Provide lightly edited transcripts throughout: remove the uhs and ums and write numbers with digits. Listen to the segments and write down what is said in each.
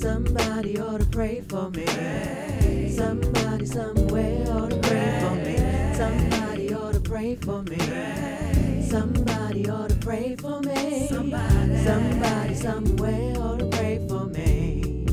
Somebody ought to pray for me. Somebody somewhere ought to pray for me. Somebody ought to pray for me. Somebody ought to pray for me. Somebody somewhere ought to pray for me.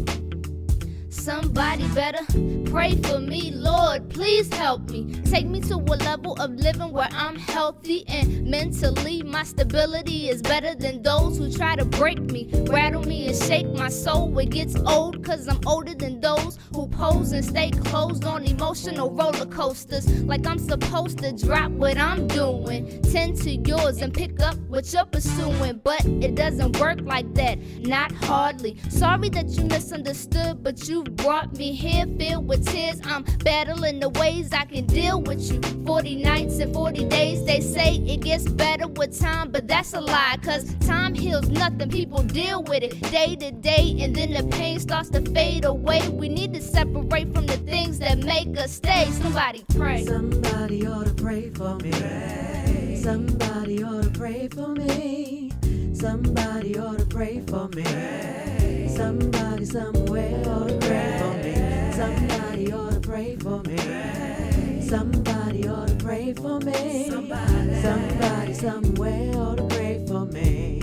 Somebody better pray for me, Lord, please help me. Take me to a level of living where I'm healthy and mentally my stability is better than those who try to break me, rattle me and shake my soul. It gets old cause I'm older than those who pose and stay closed on emotional roller coasters. Like I'm supposed to drop what I'm doing, tend to yours and pick up what you're pursuing. But it doesn't work like that, not hardly. Sorry that you misunderstood, but you've brought me here filled with tears. I'm battling the ways I can deal with you. 40 nights and 40 days, they say it gets better with time, but that's a lie, cause time heals nothing. People deal with it day to day, and then the pain starts to fade away. We need to separate from the things that make us stay. Somebody pray. Somebody ought to pray for me. Somebody ought to pray for me. Somebody ought to pray for me. Somebody somewhere ought to pray for me. Somebody ought to pray for me. Somebody ought to pray for me. Somebody somewhere ought to pray for me.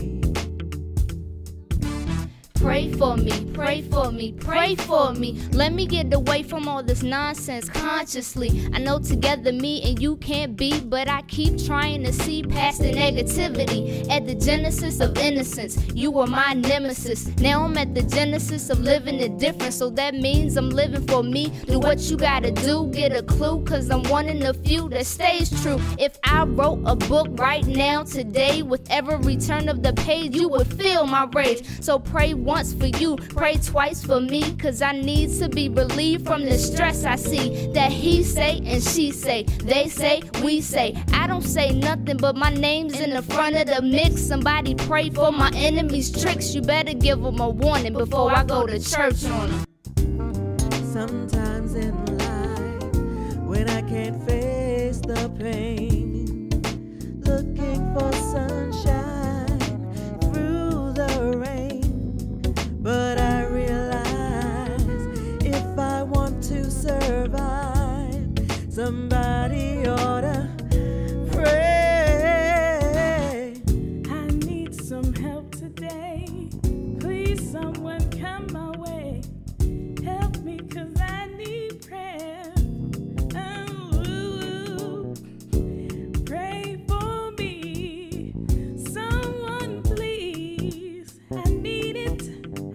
Pray for me, pray for me, pray for me. Let me get away from all this nonsense consciously. I know together me and you can't be, but I keep trying to see past the negativity. At the genesis of innocence, you were my nemesis. Now I'm at the genesis of living it different, so that means I'm living for me. Do what you gotta do, get a clue, cause I'm one in the few that stays true. If I wrote a book right now today, with every turn of the page you would feel my rage. So pray once for you, pray twice for me, cause I need to be relieved from the stress I see. That he say and she say, they say, we say. I don't say nothing, but my name's in the front of the mix. Somebody pray for my enemies' tricks. You better give them a warning before I go to church on them. Sometimes in life, when I can't face the pain, looking for sunshine through the rain. But I realize if I want to survive, somebody ought to pray. I need some help today. Please, someone come my way. Help me, cause I need prayer. Ooh, pray for me. Someone, please. I need it.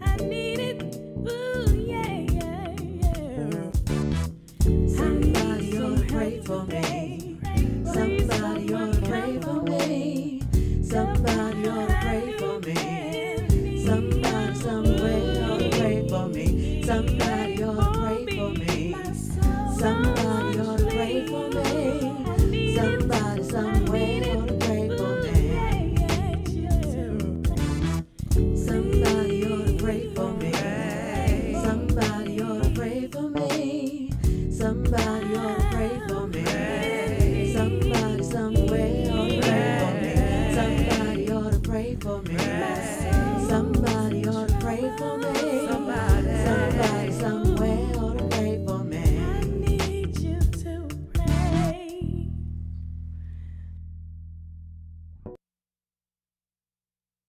I need it. Ooh, yeah, yeah, yeah. Somebody ought to pray for me. Somebody ought to pray for me. Somebody ought to pray for me. Somebody somewhere ought to pray for me. Somebody